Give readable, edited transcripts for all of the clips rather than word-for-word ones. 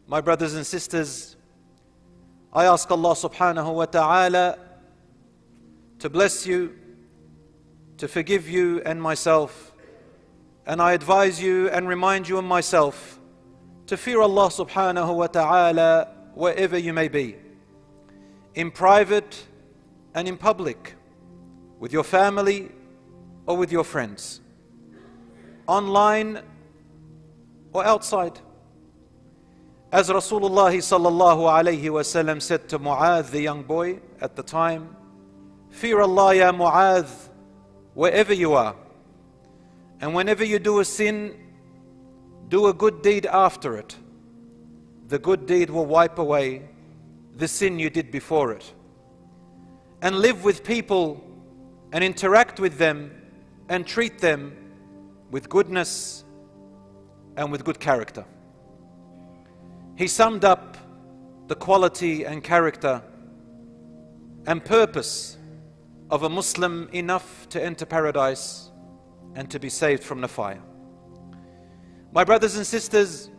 My brothers and sisters, I ask Allah Subhanahu wa ta'ala to bless you, to forgive you and myself, and I advise you and remind you and myself to fear Allah Subhanahu wa ta'ala wherever you may be, in private and in public, with your family or with your friends, online or outside. As Rasulullah sallallahu alayhi wa sallam said to Mu'adh, the young boy at the time, fear Allah ya Mu'adh wherever you are, and whenever you do a sin, do a good deed after it. The good deed will wipe away the sin you did before it. And live with people and interact with them and treat them with goodness and with good character. He summed up the quality and character and purpose of a Muslim enough to enter paradise and to be saved from the fire. My brothers and sisters,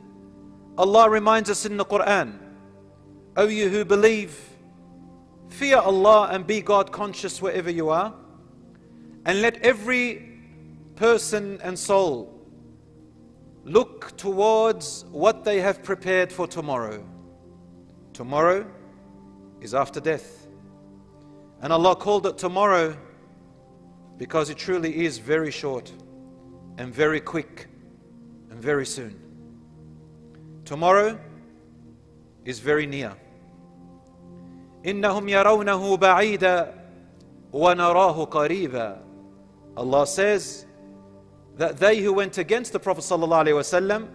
Allah reminds us in the Quran, O you who believe, fear Allah and be God conscious wherever you are, and let every person and soul look towards what they have prepared for tomorrow. Tomorrow is after death. And Allah called it tomorrow because it truly is very short and very quick and very soon. Tomorrow is very near. إِنَّهُمْ يَرَوْنَهُ بَعِيدًا وَنَرَاهُ قَرِيبًا. Allah says that they who went against the Prophet ﷺ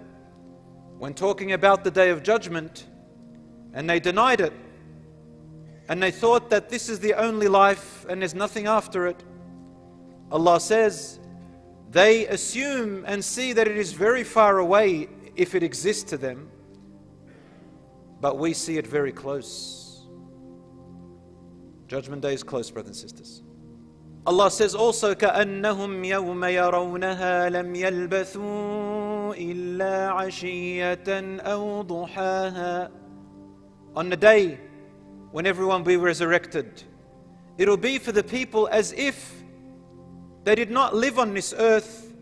when talking about the Day of Judgment, and they denied it, and they thought that this is the only life and there's nothing after it, Allah says they assume and see that it is very far away if it exists to them, but we see it very close. Judgment Day is close, brothers and sisters. Allah says also, كَأَنَّهُمْ يَوْمَ يَرَوْنَهَا لَمْ يَلْبَثُوا إِلَّا عَشِيَّةً أَوْ ضُحَاهَا. On the day when everyone will be resurrected, it will be for the people as if they did not live on this earth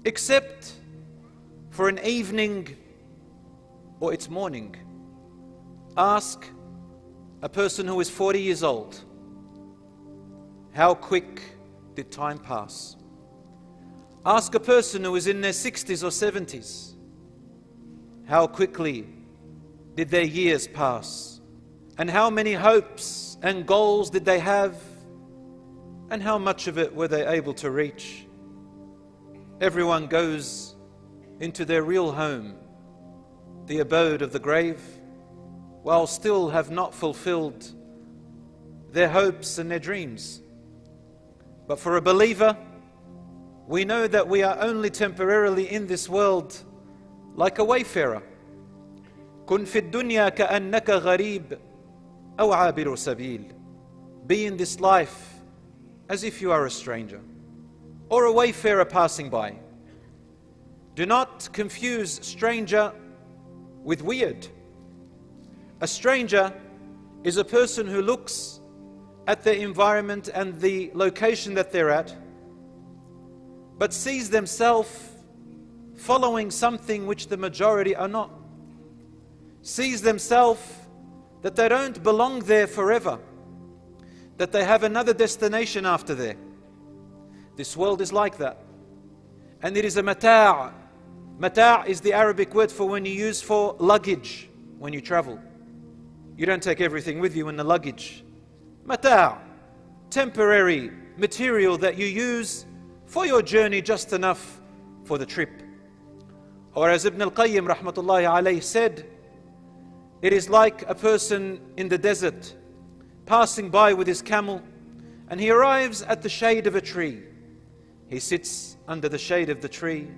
except for an evening or its morning. Ask a person who is 40 years old, how quick did time pass? Ask a person who is in their 60s or 70s, how quickly did their years pass? And how many hopes and goals did they have? And how much of it were they able to reach? Everyone goes into their real home, the abode of the grave, while still have not fulfilled their hopes and their dreams. But for a believer, we know that we are only temporarily in this world like a wayfarer. كن في الدنيا كأنك غريب أو عابر سبيل. Be in this life as if you are a stranger or a wayfarer passing by. Do not confuse stranger with weird. A stranger is a person who looks at the environment and the location that they're at, but sees themselves following something which the majority are not. Sees themselves that they don't belong there forever, that they have another destination after there. This world is like that. And it is a mata'. Mata' is the Arabic word for when you use for luggage when you travel. You don't take everything with you in the luggage. Mata', temporary material that you use for your journey, just enough for the trip. Or as Ibn al-Qayyim rahmatullahi alayhi said, it is like a person in the desert passing by with his camel, and he arrives at the shade of a tree. He sits under the shade of the tree,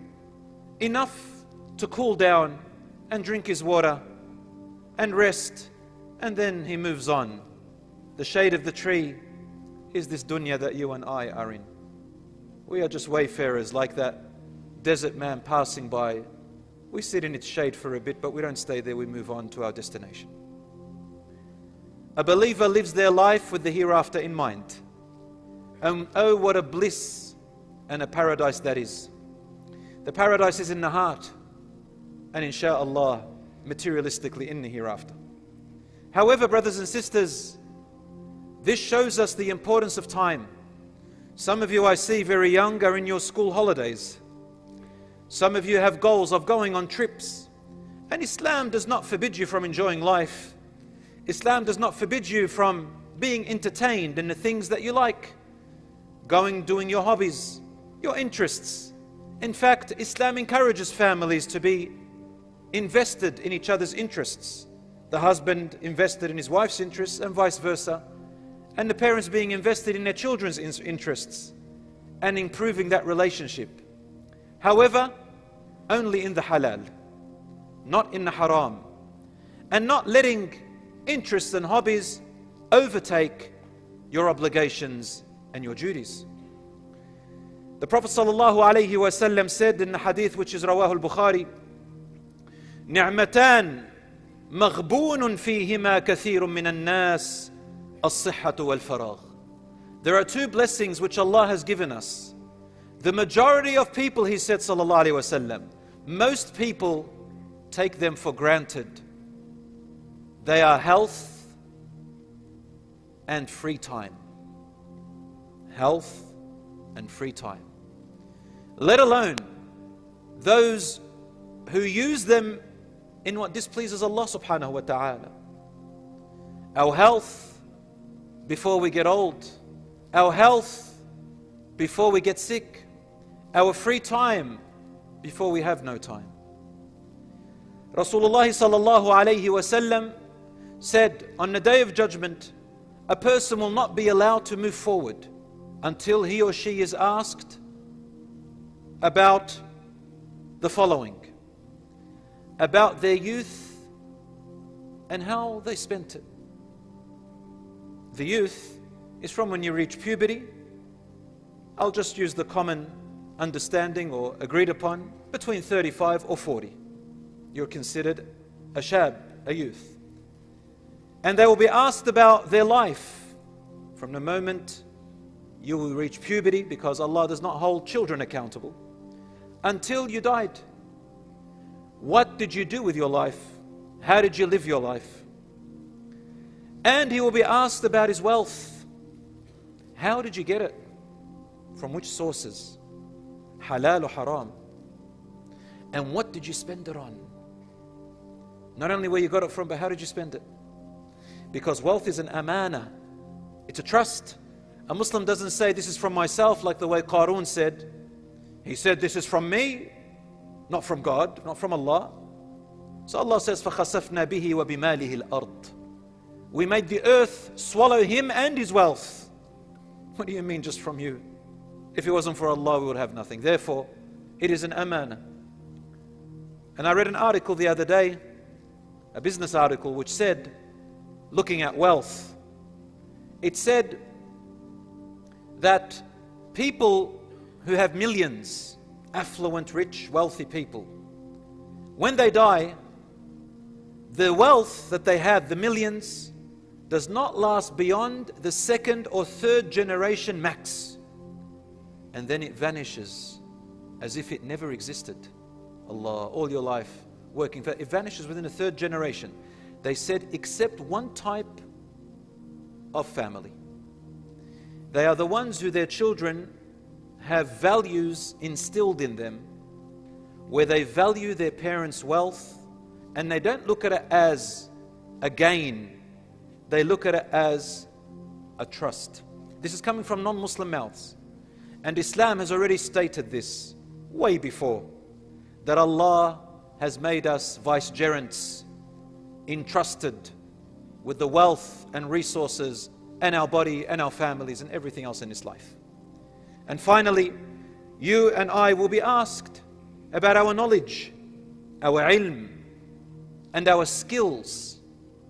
enough to cool down and drink his water and rest, and then he moves on. The shade of the tree is this dunya that you and I are in. We are just wayfarers like that desert man passing by We sit in its shade for a bit, but we don't stay there, we move on to our destination. A believer lives their life with the hereafter in mind. And oh, what a bliss and a paradise that is. The paradise is in the heart, and insha'Allah, materialistically in the hereafter. However, brothers and sisters, this shows us the importance of time. Some of you I see very young are in your school holidays. Some of you have goals of going on trips. And Islam does not forbid you from enjoying life. Islam does not forbid you from being entertained in the things that you like. Doing your hobbies, your interests. In fact, Islam encourages families to be invested in each other's interests. The husband invested in his wife's interests and vice versa. And the parents being invested in their children's interests and improving that relationship. However, only in the halal, not in the haram. And not letting interests and hobbies overtake your obligations and your duties. The Prophet ﷺ said in the hadith which is Rawahu al-Bukhari, نعمتان مغبون فيهما كثير من الناس الصحة والفراغ. There are two blessings which Allah has given us. The majority of people, he said sallallahu alaihi wasallam, most people take them for granted. They are health and free time. Health and free time. Let alone those who use them in what displeases Allah subhanahu wa ta'ala. Our health before we get old. Our health before we get sick. Our free time before we have no time. Rasulullah sallallahu alayhi wasallam said, on the day of judgment, a person will not be allowed to move forward until he or she is asked about the following: about their youth and how they spent it. The youth is from when you reach puberty. I'll just use the common understanding or agreed upon, between 35 or 40. You're considered a shab, a youth. And they will be asked about their life from the moment you will reach puberty, because Allah does not hold children accountable, until you died. What did you do with your life? How did you live your life? And he will be asked about his wealth. How did you get it? From which sources? Halal or haram? And what did you spend it on? Not only where you got it from, but how did you spend it? Because wealth is an amana. It's a trust. A Muslim doesn't say, this is from myself, like the way Qarun said. He said, this is from me, not from God, not from Allah. So Allah says, فَخَسَفْنَا بِهِ وَبِمَالِهِ الْأَرْضِ. We made the earth swallow him and his wealth. What do you mean just from you? If it wasn't for Allah, we would have nothing. Therefore, it is an amana. And I read an article the other day, a business article, which said, looking at wealth, it said that people who have millions, affluent, rich, wealthy people, when they die, the wealth that they have, the millions, does not last beyond the second or third generation max. And then it vanishes as if it never existed. Allah, all your life working for it, vanishes within the third generation. They said, except one type of family. They are the ones who their children have values instilled in them, where they value their parents' wealth, and they don't look at it as a gain. They look at it as a trust. This is coming from non-Muslim mouths. And Islam has already stated this way before, that Allah has made us vicegerents, entrusted with the wealth and resources and our body and our families and everything else in this life. And finally, you and I will be asked about our knowledge, our ilm, and our skills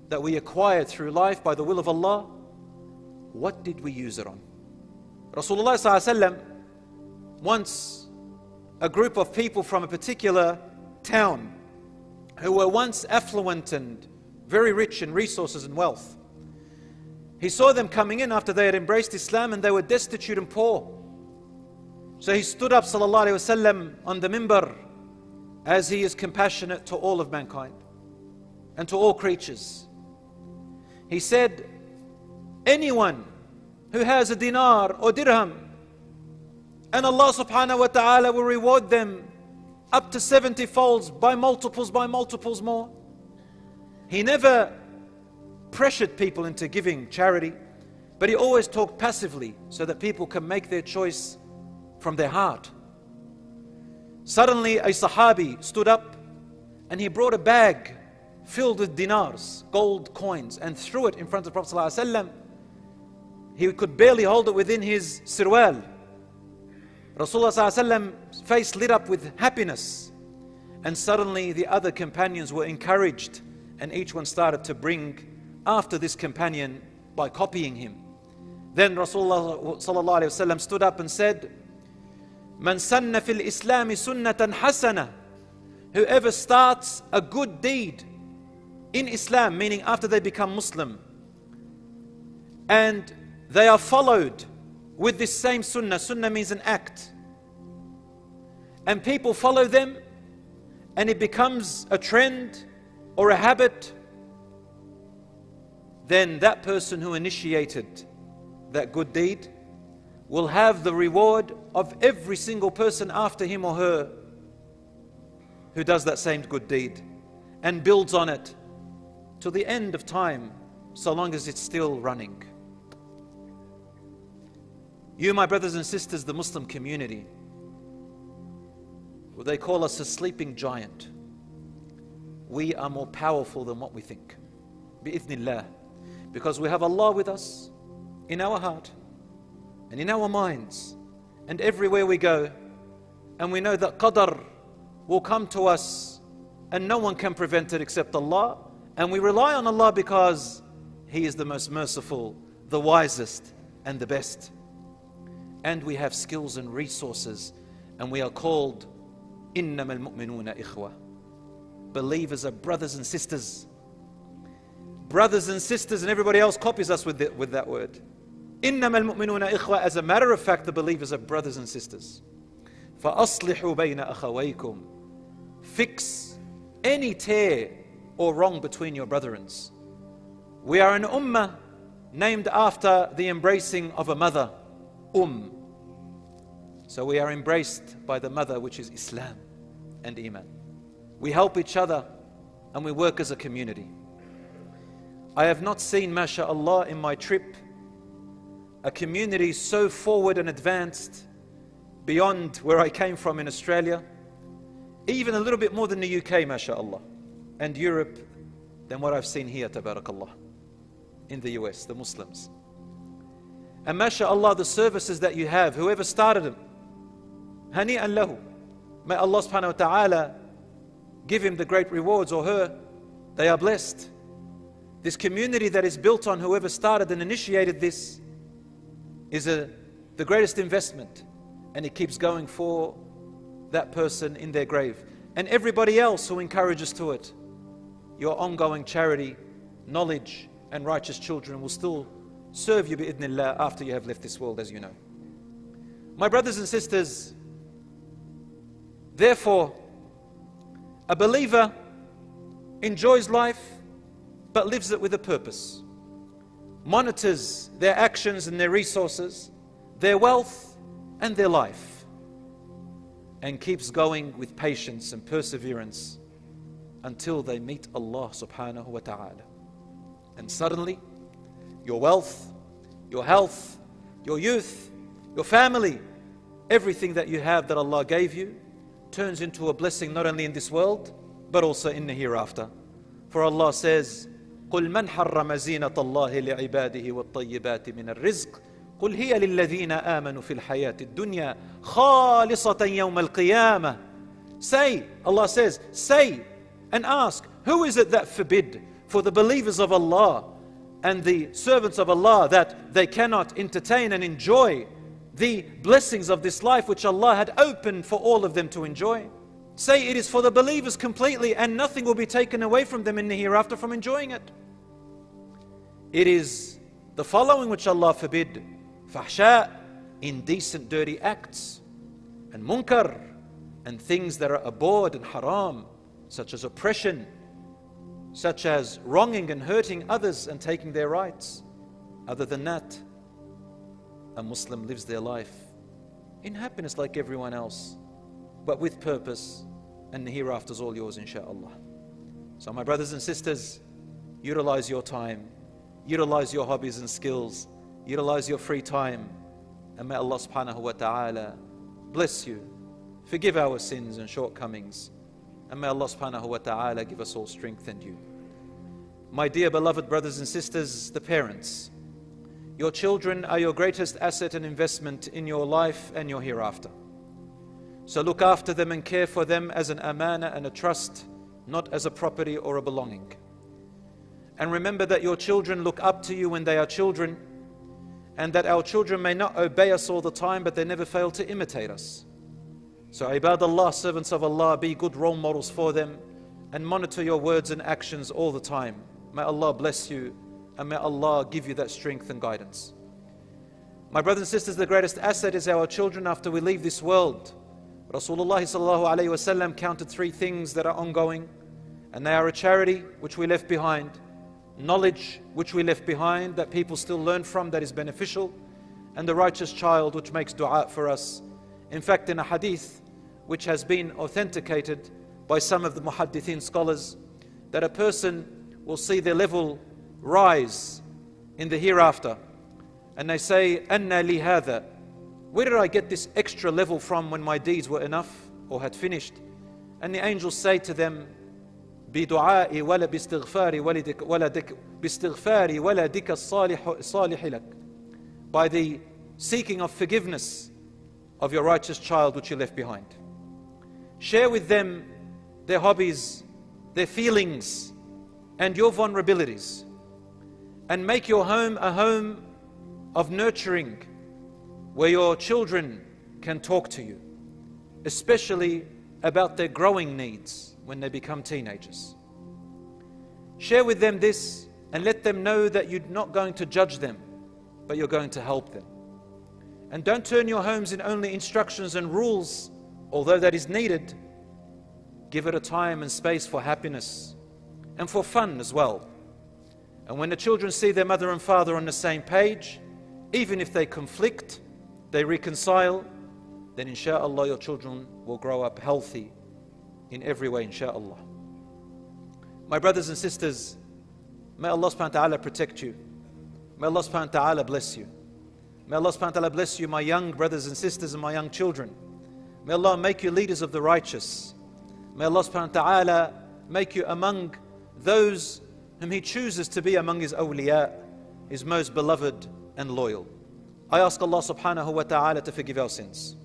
that we acquired through life by the will of Allah. What did we use it on? Rasulullah ﷺ, once a group of people from a particular town who were once affluent and very rich in resources and wealth. He saw them coming in after they had embraced Islam and they were destitute and poor. So he stood up, sallallahu alaihi wasallam, on the minbar, as he is compassionate to all of mankind and to all creatures. He said, anyone who has a dinar or dirham, and Allah subhanahu wa ta'ala will reward them up to 70 folds, by multiples more. He never pressured people into giving charity, but he always talked passively so that people can make their choice from their heart. Suddenly a Sahabi stood up and he brought a bag filled with dinars, gold coins, and threw it in front of Prophet ﷺ. He could barely hold it within his sirwal. Rasulullah ﷺ's face lit up with happiness, and suddenly the other companions were encouraged, and each one started to bring after this companion by copying him. Then Rasulullah ﷺ stood up and said, Man sanna fil Islami sunnatan hasana. Whoever starts a good deed in Islam, meaning after they become Muslim, and they are followed with this same sunnah. Sunnah means an act. And people follow them, and it becomes a trend or a habit. Then that person who initiated that good deed will have the reward of every single person after him or her who does that same good deed and builds on it till the end of time, so long as it's still running. You, my brothers and sisters, the Muslim community, well, they call us a sleeping giant. We are more powerful than what we think, bi'ithnillah, because we have Allah with us in our heart and in our minds and everywhere we go, and we know that qadr will come to us and no one can prevent it except Allah, and we rely on Allah because He is the most merciful, the wisest and the best. And we have skills and resources, and we are called إِنَّمَا الْمُؤْمِنُونَ إِخْوَةً. Believers are brothers and sisters. Brothers and sisters, and everybody else copies us with that word. إِنَّمَا الْمُؤْمِنُونَ إِخْوَةً. As a matter of fact, the believers are brothers and sisters. فَأَصْلِحُوا بَيْنَ أَخَوَيْكُمْ. Fix any tear or wrong between your brethrens. We are an ummah named after the embracing of a mother, So we are embraced by the mother, which is Islam and Iman. We help each other and we work as a community. I have not seen, mashallah, in my trip, a community so forward and advanced beyond where I came from in Australia, even a little bit more than the UK, mashallah, and Europe, than what I've seen here, tabarakallah, in the US, the Muslims. And mashallah, the services that you have, whoever started them, hani'an lahu. May Allah subhanahu wa ta'ala give him the great rewards, or her. They are blessed. This community that is built on whoever started and initiated this is the greatest investment, and it keeps going for that person in their grave. And everybody else who encourages to it, your ongoing charity, knowledge and righteous children will still serve you bi'idhnillah after you have left this world, as you know. My brothers and sisters, therefore, a believer enjoys life but lives it with a purpose, monitors their actions and their resources, their wealth and their life, and keeps going with patience and perseverance until they meet Allah subhanahu wa ta'ala. And suddenly, your wealth, your health, your youth, your family, everything that you have that Allah gave you turns into a blessing not only in this world but also in the hereafter. For Allah says, قُلْ مَنْ حَرَّمَ زِينَةَ اللَّهِ لِعِبَادِهِ وَالطَّيِّبَاتِ مِنَ الرِّزْقِ قُلْ هِيَ لِلَّذِينَ آمَنُوا فِي الْحَيَاةِ الدُّنْيَا خَالِصَةً يَوْمَ الْقِيَامَةِ. Say, Allah says, say and ask, who is it that forbid for the believers of Allah and the servants of Allah that they cannot entertain and enjoy the blessings of this life which Allah had opened for all of them to enjoy? Say it is for the believers completely, and nothing will be taken away from them in the hereafter from enjoying it. It is the following which Allah forbid: fahsha, indecent, dirty acts, and munkar, and things that are abhorred and haram, such as oppression, such as wronging and hurting others and taking their rights. Other than that, a Muslim lives their life in happiness like everyone else, but with purpose, and the hereafter is all yours, inshaAllah. So my brothers and sisters, utilize your time, utilize your hobbies and skills, utilize your free time, and may Allah subhanahu wa ta'ala bless you, forgive our sins and shortcomings, and may Allah subhanahu wa ta'ala give us all strength and you. My dear beloved brothers and sisters, the parents, your children are your greatest asset and investment in your life and your hereafter. So look after them and care for them as an amana and a trust, not as a property or a belonging. And remember that your children look up to you when they are children, and that our children may not obey us all the time, but they never fail to imitate us. So ibadallah, servants of Allah, be good role models for them and monitor your words and actions all the time. May Allah bless you, and may Allah give you that strength and guidance. My brothers and sisters, the greatest asset is our children after we leave this world. Rasulullah sallallahu alayhi wasallam counted 3 things that are ongoing, and they are a charity which we left behind, knowledge which we left behind that people still learn from that is beneficial, and the righteous child which makes dua for us. In fact, in a hadith which has been authenticated by some of the muhaddithin scholars, that a person will see their level rise in the hereafter, and they say, "Anna li hadha," where did I get this extra level from when my deeds were enough or had finished? And the angels say to them, بِدُعَاءِ وَلَا بِاسْتِغْفَارِ وَلَدِكَ الصَّالِحِ لَكَ, by the seeking of forgiveness of your righteous child which you left behind. Share with them their hobbies, their feelings, and your vulnerabilities, and make your home a home of nurturing, where your children can talk to you, especially about their growing needs when they become teenagers. Share with them this and let them know that you're not going to judge them, but you're going to help them. And don't turn your homes in only instructions and rules, although that is needed. Give it a time and space for happiness and for fun as well. And when the children see their mother and father on the same page, even if they conflict, they reconcile, then insha'Allah your children will grow up healthy in every way, insha'Allah. My brothers and sisters, may Allah subhanahu wa ta'ala protect you. May Allah subhanahu wa ta'ala bless you. May Allah subhanahu wa ta'ala bless you, my young brothers and sisters and my young children. May Allah make you leaders of the righteous. May Allah subhanahu wa ta'ala make you among those whom He chooses to be among His awliya, His most beloved and loyal. I ask Allah subhanahu wa ta'ala to forgive our sins,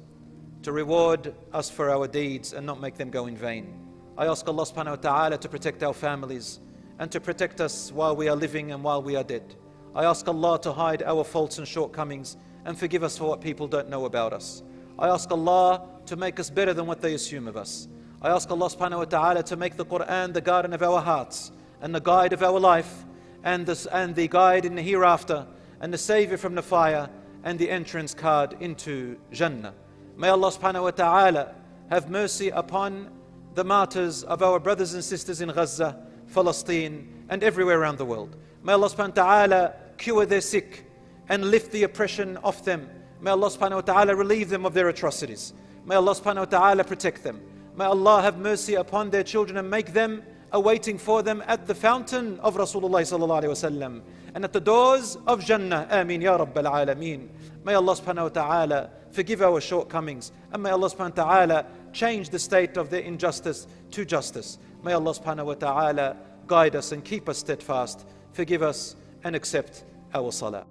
to reward us for our deeds and not make them go in vain. I ask Allah subhanahu wa ta'ala to protect our families and to protect us while we are living and while we are dead. I ask Allah to hide our faults and shortcomings and forgive us for what people don't know about us. I ask Allah to make us better than what they assume of us. I ask Allah subhanahu wa ta'ala to make the Quran the garden of our hearts and the guide of our life and the guide in the hereafter and the savior from the fire and the entrance card into Jannah. May Allah subhanahu wa ta'ala have mercy upon the martyrs of our brothers and sisters in Gaza, Palestine and everywhere around the world. May Allah subhanahu wa ta'ala cure their sick and lift the oppression off them. May Allah subhanahu wa ta'ala relieve them of their atrocities. May Allah subhanahu wa ta'ala protect them. May Allah have mercy upon their children and make them awaiting for them at the fountain of Rasulullah sallallahu alayhi wa sallam and at the doors of Jannah. Ameen ya Rabbal Alameen. May Allah subhanahu wa ta'ala forgive our shortcomings, and may Allah subhanahu wa ta'ala change the state of their injustice to justice. May Allah subhanahu wa ta'ala guide us and keep us steadfast, forgive us and accept our salah.